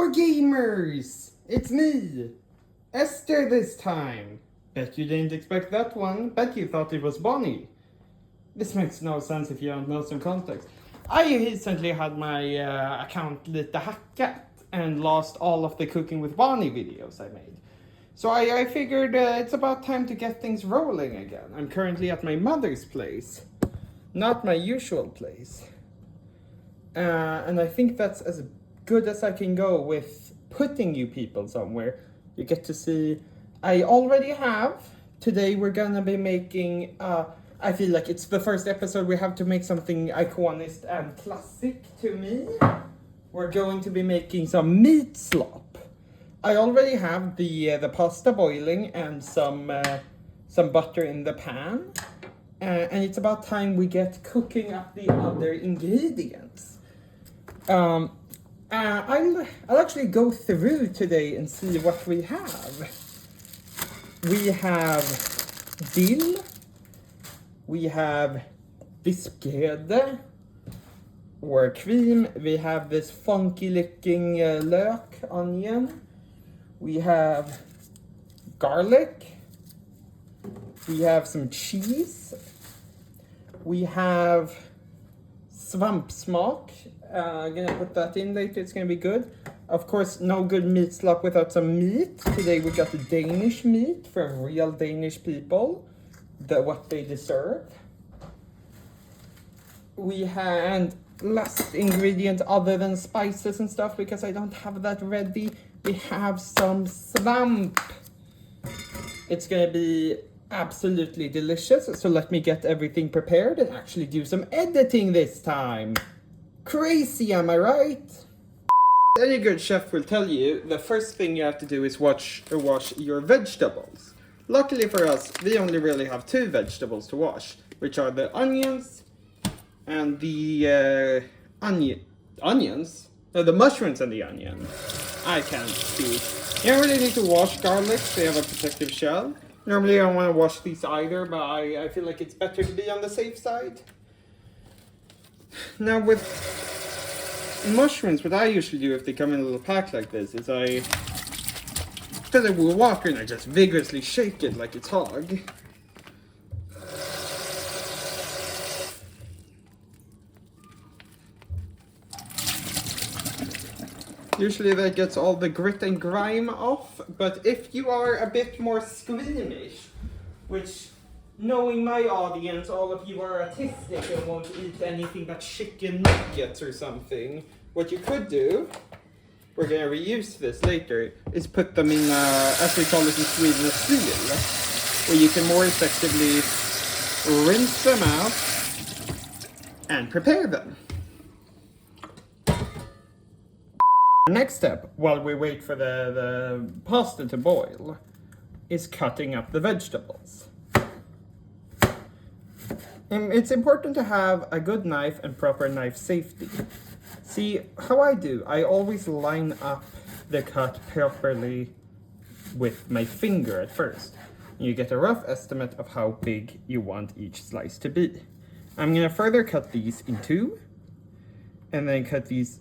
Hello gamers! It's me, Esther this time. Bet you didn't expect that one, bet you thought it was Bonnie. This makes no sense if you don't know some context. I recently had my account lite hackat and lost all of the Cooking with Bonnie videos I made. So I figured it's about time to get things rolling again. I'm currently at my mother's place, not my usual place. And I think that's as good as I can go with putting you people somewhere. You get to see, I already have. Today we're gonna be making, I feel like it's the first episode we have to make something iconic and classic to me. We're going to be making some meat slop. I already have the pasta boiling and some butter in the pan. And it's about time we get cooking up the other ingredients. I'll actually go through today and see what we have. We have dill. We have biskede or cream. We have this funky looking lök, onion. We have garlic. We have some cheese. We have svampsmak. I'm gonna put that in later, it's gonna be good. Of course, no good meat slop without some meat. Today we got the Danish meat from real Danish people. What they deserve. We had last ingredient other than spices and stuff because I don't have that ready. We have some svamp. It's gonna be absolutely delicious. So let me get everything prepared and actually do some editing this time. Crazy, am I right? Any good chef will tell you the first thing you have to do is wash your vegetables. Luckily for us, we only really have two vegetables to wash, which are the onions and the onions? No, the mushrooms and the onion. I can't speak. You don't really need to wash garlics, they have a protective shell. Normally I don't want to wash these either, but I feel like it's better to be on the safe side. Now with mushrooms, what I usually do if they come in a little pack like this is I fill it with water and I just vigorously shake it like it's hog. Usually that gets all the grit and grime off, but if you are a bit more squeamish, which knowing my audience, all of you are autistic and won't eat anything but chicken nuggets or something, what you could do, we're gonna reuse this later, is put them in, as we call it in Sweden, a seal, where you can more effectively rinse them out and prepare them. Next step, while we wait for the pasta to boil, is cutting up the vegetables. And it's important to have a good knife and proper knife safety. See, how I do, I always line up the cut properly with my finger at first. You get a rough estimate of how big you want each slice to be. I'm gonna further cut these in two, and then cut these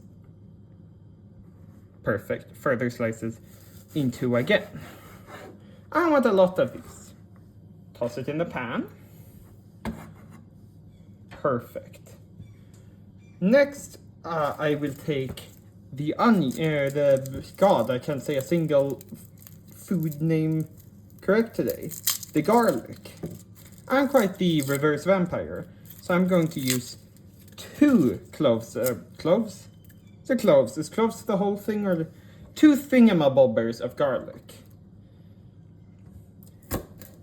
further slices in two again. I want a lot of these. Toss it in the pan. Perfect. Next, I will take the onion, God, I can't say a single food name correct today. The garlic. I'm quite the reverse vampire, so I'm going to use 2 cloves. Cloves? The cloves. Is cloves the whole thing or 2 thingamabobbers of garlic?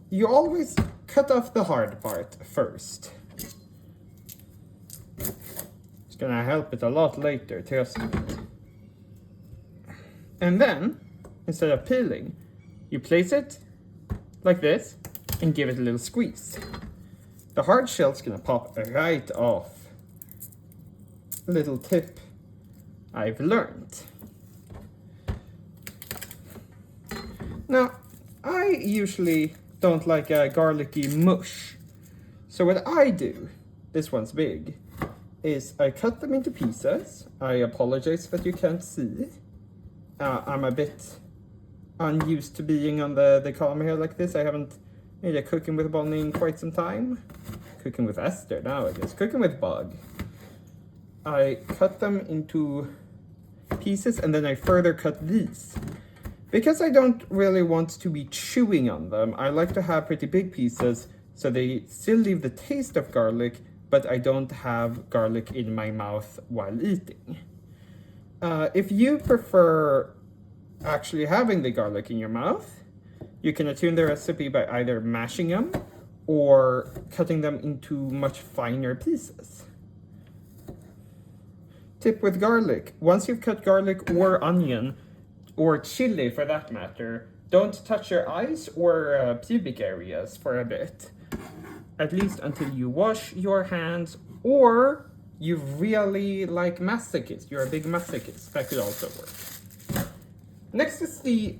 You always cut off the hard part first. It's gonna help it a lot later, trust me. And then, instead of peeling, you place it like this and give it a little squeeze. The hard shell's gonna pop right off. Little tip I've learned. Now, I usually don't like a garlicky mush. So what I do, this one's big, is I cut them into pieces. I apologize that you can't see. I'm a bit unused to being on the column here like this. I haven't made a cooking with Bonnie in quite some time. Cooking with Esther now, I guess. Cooking with Bug. I cut them into pieces and then I further cut these. Because I don't really want to be chewing on them, I like to have pretty big pieces so they still leave the taste of garlic, but I don't have garlic in my mouth while eating. If you prefer actually having the garlic in your mouth, you can attune the recipe by either mashing them or cutting them into much finer pieces. Tip with garlic: once you've cut garlic or onion, or chili for that matter, don't touch your eyes or pubic areas for a bit. At least until you wash your hands, or you really like masochist. You're a big masochist. That could also work. Next is the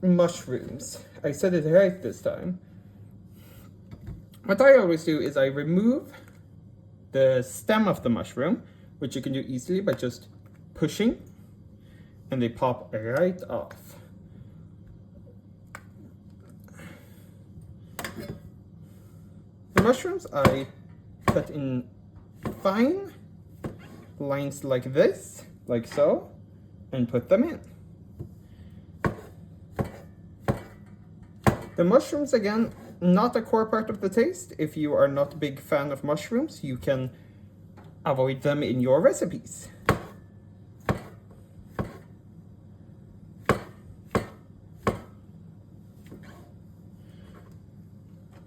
mushrooms. I said it right this time. What I always do is I remove the stem of the mushroom, which you can do easily by just pushing, and they pop right off. The mushrooms I cut in fine lines like this, like so, and put them in. The mushrooms, again, not a core part of the taste. If you are not a big fan of mushrooms, you can avoid them in your recipes.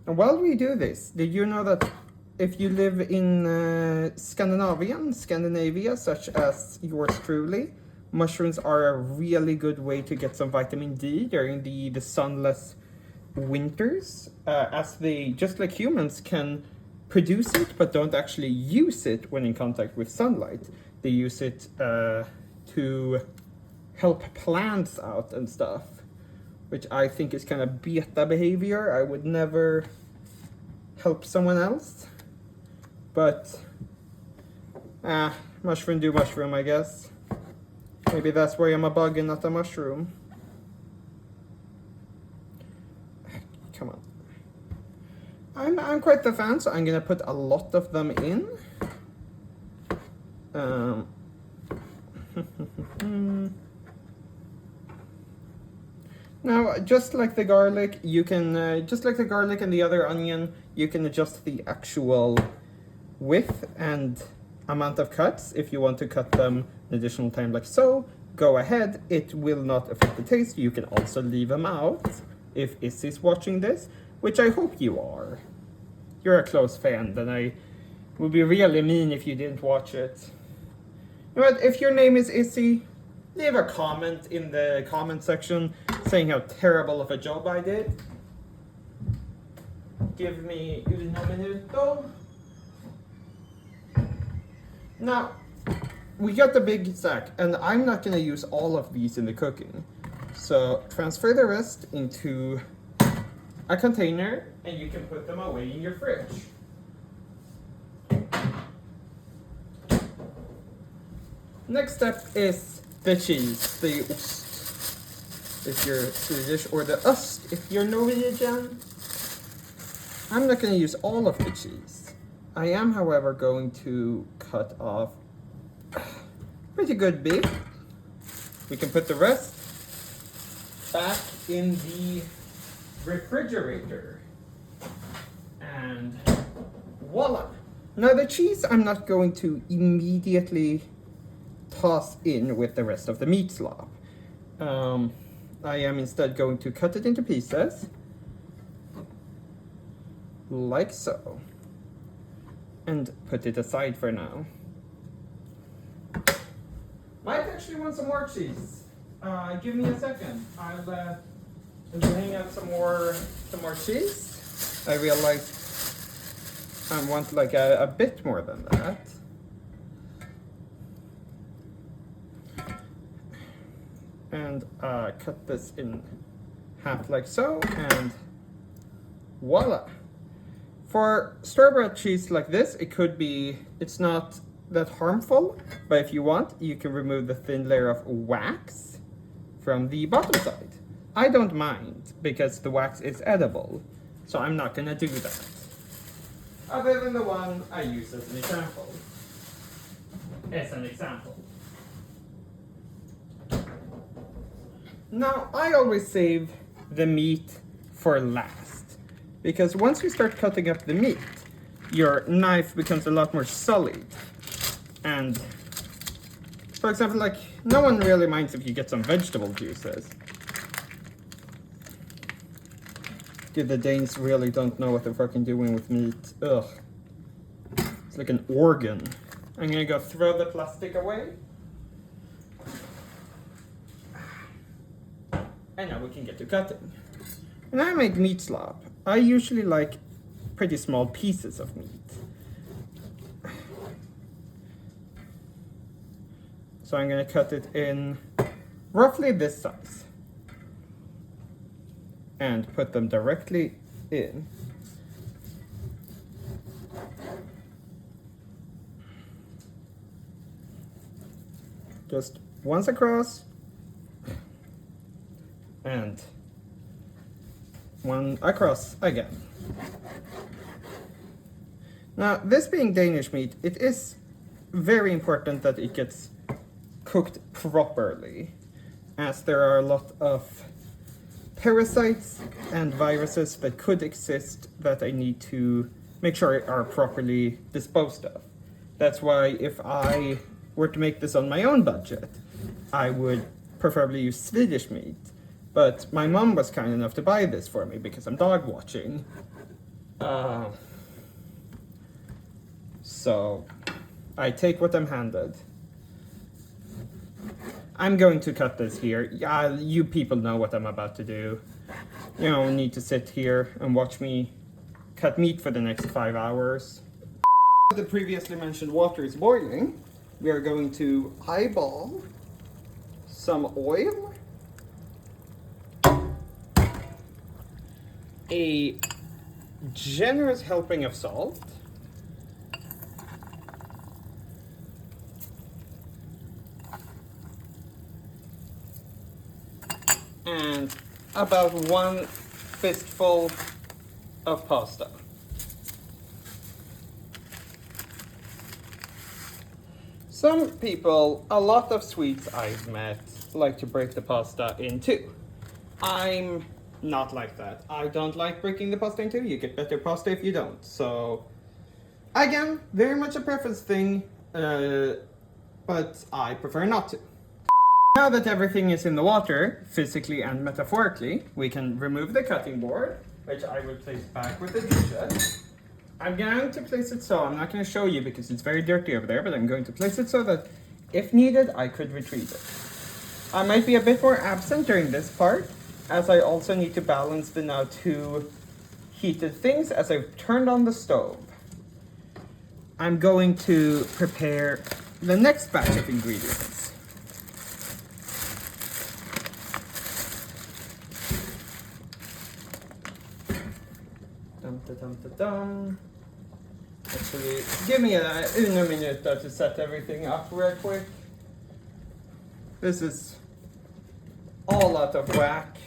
And while we do this, did you know that if you live in Scandinavia, such as yours truly, mushrooms are a really good way to get some vitamin D during the sunless winters, as they, just like humans, can produce it but don't actually use it when in contact with sunlight. They use it to help plants out and stuff, which I think is kind of beta behavior. I would never help someone else, but mushroom do mushroom, I guess. Maybe that's why I'm a bug and not a mushroom. Come on. I'm quite the fan, so I'm gonna put a lot of them in. Now, just like the garlic, you can, just like the garlic and the other onion, you can adjust the actual width and amount of cuts. If you want to cut them an additional time like so, go ahead. It will not affect the taste. You can also leave them out if Issy's watching this, which I hope you are. You're a close fan, then I would be really mean if you didn't watch it. But if your name is Issy, leave a comment in the comment section saying how terrible of a job I did. Give me uno minuto. Now, we got the big sack, and I'm not gonna use all of these in the cooking. So transfer the rest into a container and you can put them away in your fridge. Next step is the cheese, the ost if you're Swedish, or the ost if you're Norwegian. I'm not going to use all of the cheese. I am, however, going to cut off pretty good bit. We can put the rest back in the refrigerator. And voila! Now the cheese I'm not going to immediately toss in with the rest of the meat slop. I am instead going to cut it into pieces, like so, and put it aside for now. Might actually want some more cheese. Give me a second. I'll bring out some more cheese. I realized I want like a bit more than that. And cut this in half like so, and voila. For store-bought cheese like this, it's not that harmful, but if you want, you can remove the thin layer of wax from the bottom side. I don't mind because the wax is edible, so I'm not gonna do that. Other than the one I use as an example. Now, I always save the meat for last, because once you start cutting up the meat, your knife becomes a lot more solid. And, for example, like, no one really minds if you get some vegetable juices. Dude, the Danes really don't know what they're fucking doing with meat. Ugh. It's like an organ. I'm gonna go throw the plastic away. And now we can get to cutting. When I make meat slop, I usually like pretty small pieces of meat. So I'm gonna cut it in roughly this size. And put them directly in. Just once across. And one across again. Now, this being Danish meat, it is very important that it gets cooked properly, as there are a lot of parasites and viruses that could exist that I need to make sure are properly disposed of. That's why if I were to make this on my own budget, I would preferably use Swedish meat. But my mom was kind enough to buy this for me because I'm dog watching. So I take what I'm handed. I'm going to cut this here. Yeah, you people know what I'm about to do. You don't need to sit here and watch me cut meat for the next 5 hours. The previously mentioned water is boiling. We are going to eyeball some oil, a generous helping of salt, and about 1 fistful of pasta. Some people, a lot of Swedes I've met, like to break the pasta in two. I'm not like that. I don't like breaking the pasta in two. You get better pasta if you don't. So, again, very much a preference thing, but I prefer not to. Now that everything is in the water, physically and metaphorically, we can remove the cutting board, which I will place back with the dishes. I'm going to place it so, I'm not going to show you because it's very dirty over there, but I'm going to place it so that if needed, I could retrieve it. I might be a bit more absent during this part, as I also need to balance the now two heated things as I've turned on the stove. I'm going to prepare the next batch of ingredients. Dum-da-dum-da-dum. Actually, give me a minute to set everything up real quick. This is all out of whack.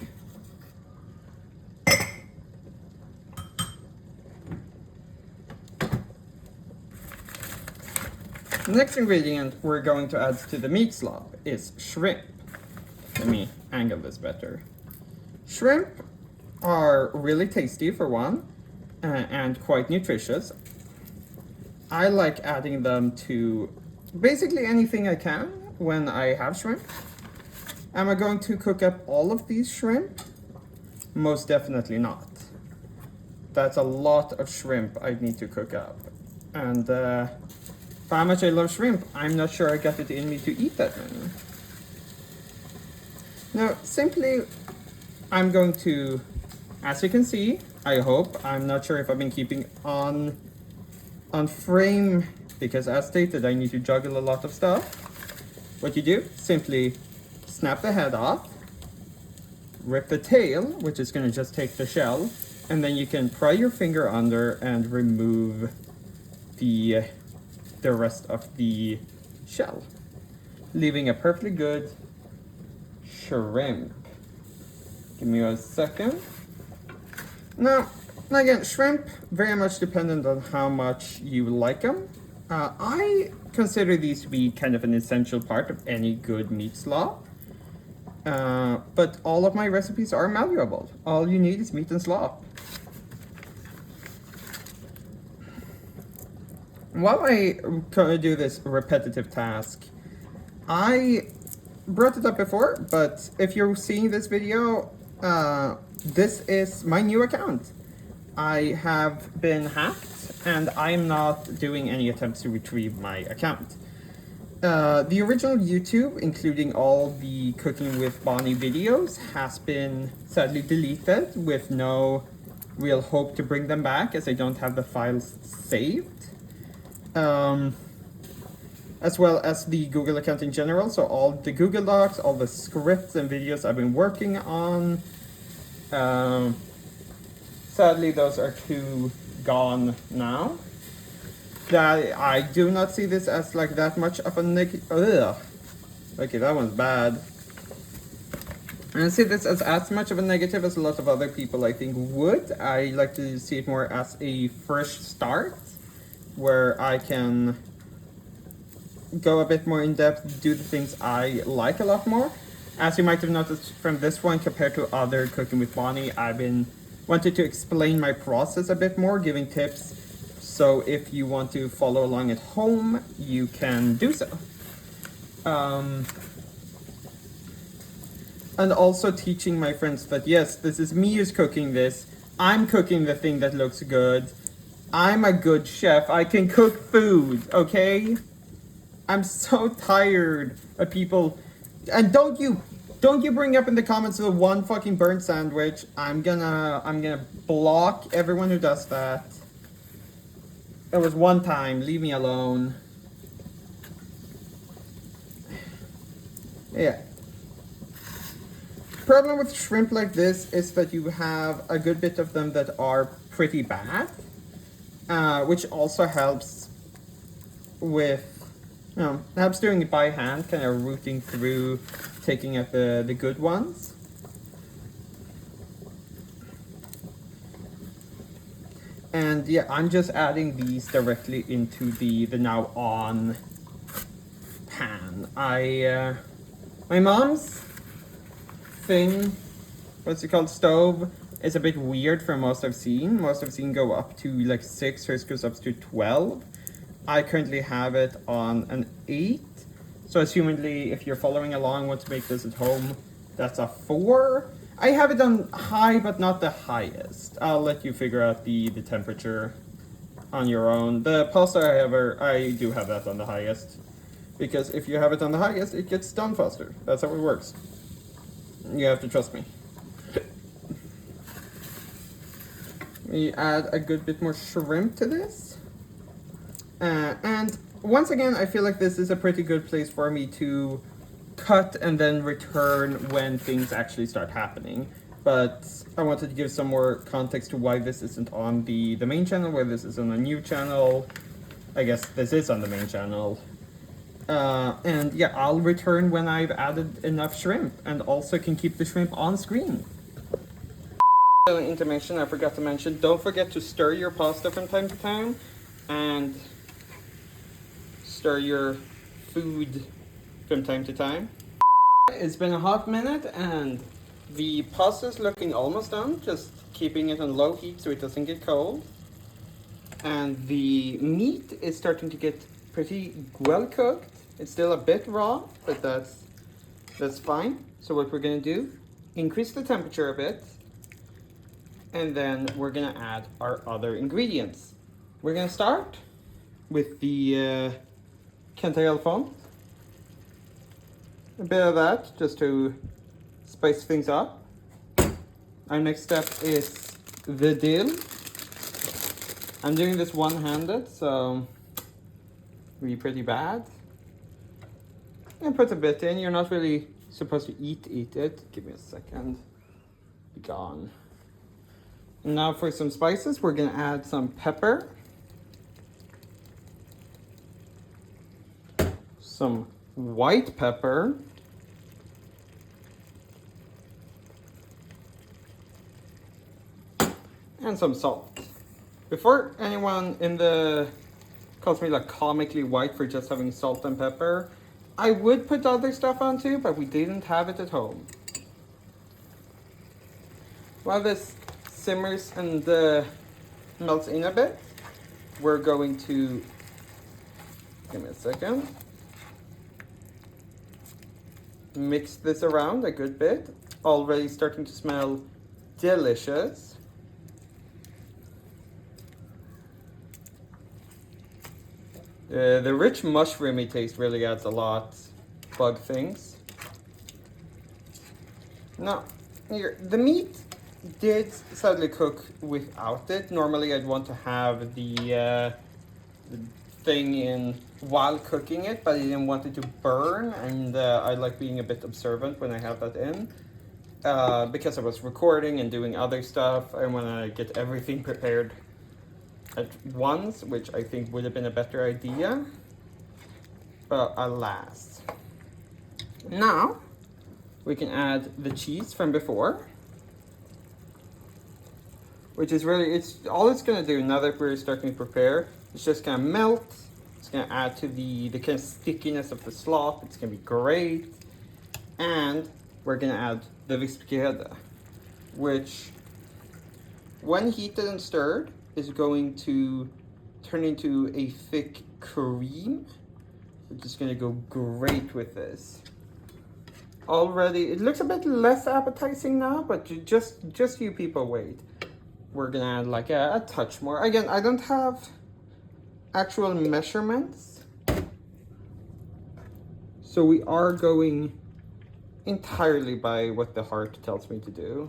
The next ingredient we're going to add to the meat slop is shrimp. Let me angle this better. Shrimp are really tasty for one, and quite nutritious. I like adding them to basically anything I can when I have shrimp. Am I going to cook up all of these shrimp? Most definitely not. That's a lot of shrimp I need to cook up. And for how much I love shrimp, I'm not sure I got it in me to eat that many. Now, simply, I'm going to, as you can see, I hope, I'm not sure if I've been keeping on frame, because as stated, I need to juggle a lot of stuff. What you do, simply snap the head off, rip the tail, which is going to just take the shell, and then you can pry your finger under and remove the rest of the shell, leaving a perfectly good shrimp. Give me a second. Now, again, shrimp, very much dependent on how much you like them. I consider these to be kind of an essential part of any good meat slop. But all of my recipes are malleable. All you need is meat and slop. While I do this repetitive task, I brought it up before, but if you're seeing this video, this is my new account. I have been hacked and I'm not doing any attempts to retrieve my account. The original YouTube, including all the Cooking with Bonnie videos, has been sadly deleted with no real hope to bring them back as I don't have the files saved. As well as the Google account in general, so all the Google Docs, all the scripts and videos I've been working on. Sadly, those are two gone now. That I do not see this as like that much of a negative. Okay, that one's bad. I don't see this as much of a negative as a lot of other people I think would. I like to see it more as a fresh start, where I can go a bit more in depth, do the things I like a lot more. As you might have noticed from this one compared to other Cooking with Bonnie, I've been wanted to explain my process a bit more, giving tips. So if you want to follow along at home, you can do so. And also teaching my friends that yes, this is me who's cooking this. I'm cooking the thing that looks good. I'm a good chef. I can cook food, okay? I'm so tired of people. And don't you bring up in the comments the one fucking burnt sandwich. I'm gonna block everyone who does that. It was one time, leave me alone. Yeah. Problem with shrimp like this is that you have a good bit of them that are pretty bad. Which also helps with, helps doing it by hand, kind of rooting through, taking out the good ones. And yeah, I'm just adding these directly into the now on pan. My mom's thing, what's it called, stove, is a bit weird for most I've seen. Most I've seen go up to like 6, hers goes up to 12. I currently have it on an 8. So assumingly, if you're following along, want to make this at home, that's a 4. I have it on high, but not the highest. I'll let you figure out the temperature on your own. The pasta, however, I do have that on the highest. Because if you have it on the highest, it gets done faster. That's how it works. You have to trust me. We add a good bit more shrimp to this. And once again, I feel like this is a pretty good place for me to cut and then return when things actually start happening. But I wanted to give some more context to why this isn't on the main channel, why this is on a new channel. I guess this is on the main channel. And yeah, I'll return when I've added enough shrimp and also can keep the shrimp on screen. Intermission I forgot to mention, don't forget to stir your pasta from time to time and stir your food from time to time. It's been a hot minute and the pasta is looking almost done, just keeping it on low heat so it doesn't get cold. And the meat is starting to get pretty well cooked. It's still a bit raw, but that's fine. So what we're gonna do, increase the temperature a bit, and then we're gonna add our other ingredients. We're gonna start with the Ep1. A bit of that, just to spice things up. Our next step is the dill. I'm doing this one-handed, so it'll be pretty bad. And put a bit in. You're not really supposed to eat it. Give me a second. Be gone. And now for some spices, we're gonna add some pepper, some white pepper, and some salt. Before anyone in the calls me like comically white for just having salt and pepper, I would put other stuff on too, but we didn't have it at home. While this simmers and melts in a bit, we're going to, give me a second, mix this around a good bit. Already starting to smell delicious. The rich mushroomy taste really adds a lot. Bug things. Now, here, the meat did sadly cook without it. Normally I'd want to have the thing in while cooking it, but I didn't want it to burn, and I like being a bit observant when I have that in. Because I was recording and doing other stuff, I want to get everything prepared at once, which I think would have been a better idea. But alas. Now, we can add the cheese from before. Which is really, all it's going to do now that we're starting to prepare, it's just going to melt. It's going to add to the kind of stickiness of the slop. It's going to be great. And we're going to add the vispgrädde, which, when heated and stirred, is going to turn into a thick cream, which is going to go great with this. Already, it looks a bit less appetizing now, but just you people wait. We're going to add like a touch more. Again, I don't have actual measurements, so we are going entirely by what the heart tells me to do.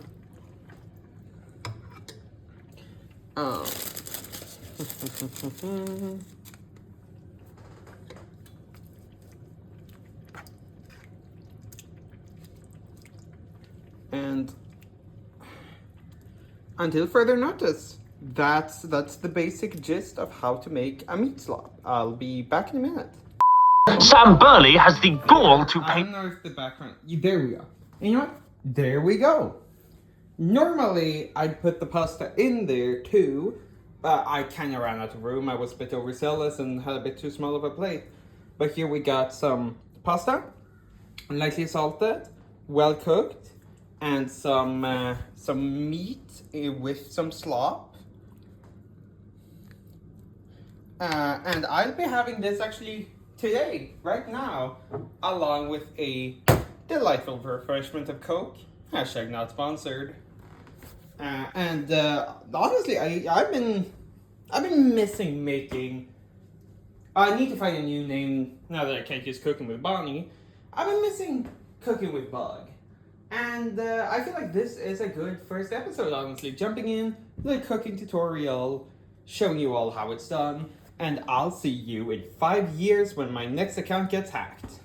And until further notice, that's the basic gist of how to make a meat slop. I'll be back in a minute. Sam Burley has the gall to I pay. don't know if the background. There we go. And you know what? There we go. Normally, I'd put the pasta in there too, but I kind of ran out of room. I was a bit overzealous and had a bit too small of a plate. But here we got some pasta, lightly salted, well cooked, and some meat with some slop. And I'll be having this actually today, right now, along with a delightful refreshment of Coke. Hashtag not sponsored. And honestly, I've been missing making. I need to find a new name now that I can't use cooking with Bonnie. I've been missing cooking with Bug, and I feel like this is a good first episode. Honestly, jumping in the cooking tutorial, showing you all how it's done, and I'll see you in 5 years when my next account gets hacked.